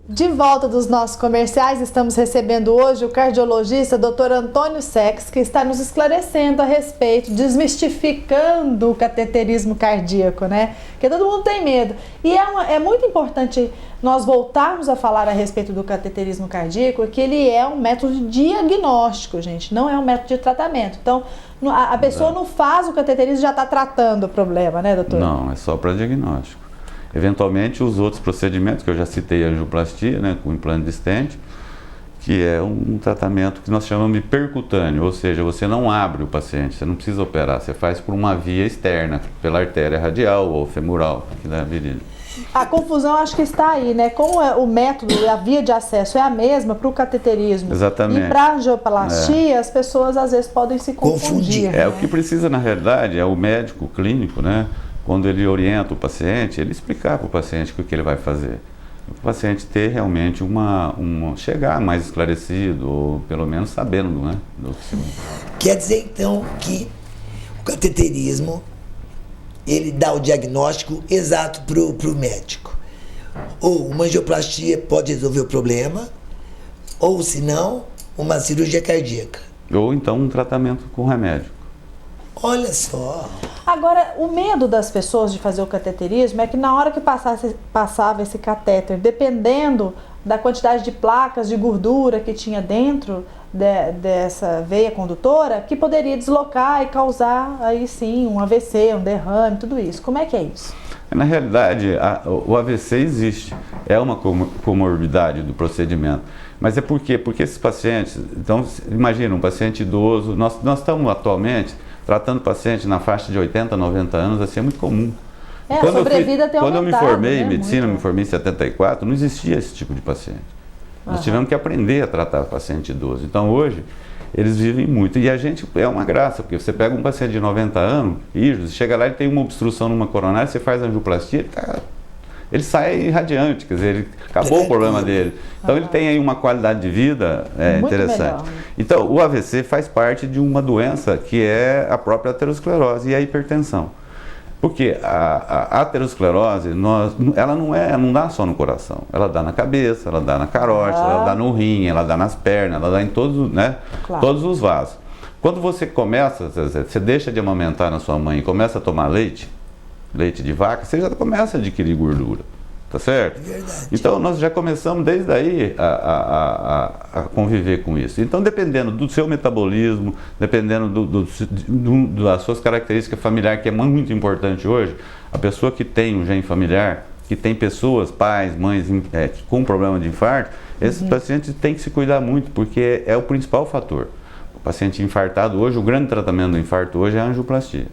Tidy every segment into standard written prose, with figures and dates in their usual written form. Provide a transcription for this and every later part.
De volta dos nossos comerciais, estamos recebendo hoje o cardiologista Dr. Antônio Sex, que está nos esclarecendo a respeito, desmistificando o cateterismo cardíaco, né? Porque todo mundo tem medo. E é muito importante nós voltarmos a falar a respeito do cateterismo cardíaco, que ele é um método de diagnóstico, gente, não é um método de tratamento. Então, a pessoa não faz o cateterismo e já está tratando o problema, né, doutor? Não, é só para diagnóstico. Eventualmente, os outros procedimentos, que eu já citei, a angioplastia, né, com implante de stent, que é um tratamento que nós chamamos de percutâneo, ou seja, você não abre o paciente, você não precisa operar, você faz por uma via externa, pela artéria radial ou femoral, aqui da virilha. A confusão acho que está aí, né? Como o método e a via de acesso é a mesma para o cateterismo. Exatamente. E para a angioplastia, as pessoas às vezes podem se confundir. É, o que precisa, na realidade, é o médico clínico, né? Quando ele orienta o paciente, ele explicar para o paciente o que ele vai fazer. O paciente ter realmente chegar mais esclarecido, ou pelo menos sabendo, né? Quer dizer, então, que o cateterismo, ele dá o diagnóstico exato para o médico. Ou uma angioplastia pode resolver o problema, ou, se não, uma cirurgia cardíaca. Ou então um tratamento com remédio. Olha só. Agora, o medo das pessoas de fazer o cateterismo é que na hora que passava esse catéter, dependendo da quantidade de placas de gordura que tinha dentro dessa veia condutora, que poderia deslocar e causar aí sim um AVC, um derrame, tudo isso. Como é que é isso? Na realidade, o AVC existe, é uma comorbidade do procedimento. Mas é por quê? Porque esses pacientes, então imagina um paciente idoso, nós estamos atualmente tratando paciente na faixa de 80, 90 anos, assim, é muito comum. A sobrevida tem aumentado. Quando eu me formei em medicina, muito. me formei em 74, não existia esse tipo de paciente. Nós tivemos que aprender a tratar paciente idoso. Então hoje, eles vivem muito. E a gente, é uma graça, porque você pega um paciente de 90 anos, chega lá e tem uma obstrução numa coronária, você faz a angioplastia, ele sai radiante, quer dizer, ele acabou o problema dele. Então ele tem aí uma qualidade de vida interessante. Melhor. Então o AVC faz parte de uma doença que é a própria aterosclerose e a hipertensão. Porque a aterosclerose, ela não dá só no coração, ela dá na cabeça, ela dá na carótida, ela dá no rim, ela dá nas pernas, ela dá em todos, né, todos os vasos. Quando você você deixa de amamentar na sua mãe e começa a tomar leite de vaca, você já começa a adquirir gordura, tá certo? Verdade. Então nós já começamos desde aí a conviver com isso. Então dependendo do seu metabolismo, dependendo das suas características familiares, que é muito importante hoje, a pessoa que tem um gene familiar, que tem pessoas, pais, mães com problema de infarto, esses pacientes têm que se cuidar muito, porque é o principal fator. O paciente infartado hoje, o grande tratamento do infarto hoje é a angioplastia.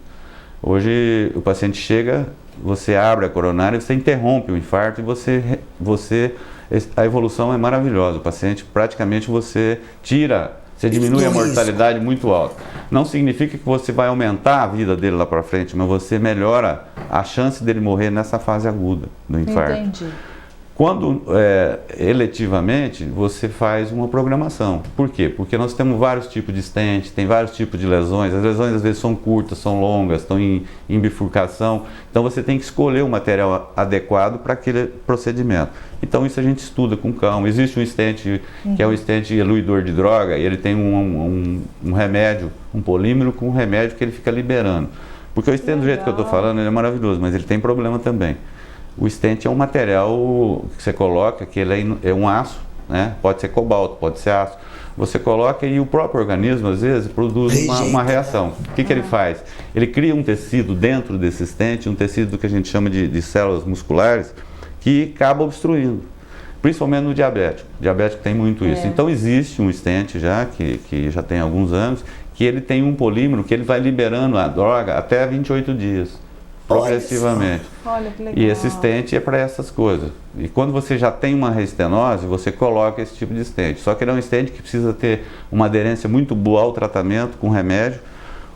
Hoje o paciente chega, você abre a coronária, você interrompe o infarto e a evolução é maravilhosa. O paciente praticamente você diminui a mortalidade muito alta. Não significa que você vai aumentar a vida dele lá para frente, mas você melhora a chance dele morrer nessa fase aguda do infarto. Entendi. Quando eletivamente você faz uma programação. Por quê? Porque nós temos vários tipos de stent, tem vários tipos de lesões. As lesões às vezes são curtas, são longas, estão em bifurcação. Então você tem que escolher o material adequado para aquele procedimento. Então isso a gente estuda com calma. Existe um stent que é um stent eluidor de droga, e ele tem um remédio, um polímero com um remédio que ele fica liberando. Porque o stent, do jeito que eu estou falando, ele é maravilhoso, mas ele tem problema também. O stent é um material que você coloca, que ele é um aço, né? Pode ser cobalto, pode ser aço. Você coloca e o próprio organismo, às vezes, produz uma reação. O que ele faz? Ele cria um tecido dentro desse stent, um tecido que a gente chama de células musculares, que acaba obstruindo. Principalmente no diabético. O diabético tem muito isso. Então existe um stent já, que já tem alguns anos, que ele tem um polímero que ele vai liberando a droga até 28 dias. Progressivamente. Olha que legal. E esse stent é para essas coisas. E quando você já tem uma restenose, você coloca esse tipo de stent. Só que ele é um stent que precisa ter uma aderência muito boa ao tratamento com remédio,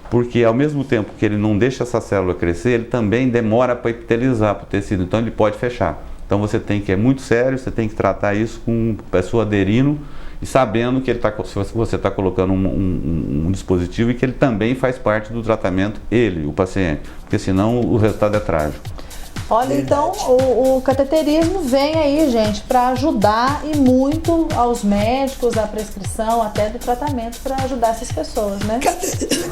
porque ao mesmo tempo que ele não deixa essa célula crescer, ele também demora para epitelizar para o tecido, então ele pode fechar. Então você tem que, é muito sério, você tem que tratar isso com a pessoa aderindo e sabendo que você está colocando um dispositivo e que ele também faz parte do tratamento, o paciente, porque senão o resultado é trágico. Olha, então o cateterismo vem aí, gente, para ajudar e muito aos médicos, a prescrição, até do tratamento, para ajudar essas pessoas, né?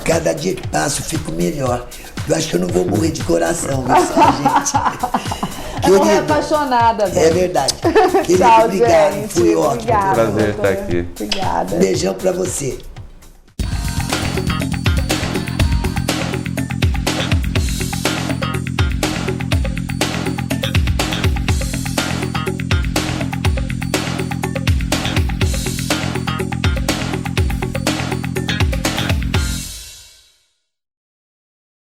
Cada dia que passa eu fico melhor. Eu acho que eu não vou morrer de coração, viu, gente? Eu tô apaixonada, velho. É verdade. Querido, Tchau, obrigado. gente. Foi ótimo. Obrigada, Prazer doutora. estar aqui. Obrigada. Beijão pra você.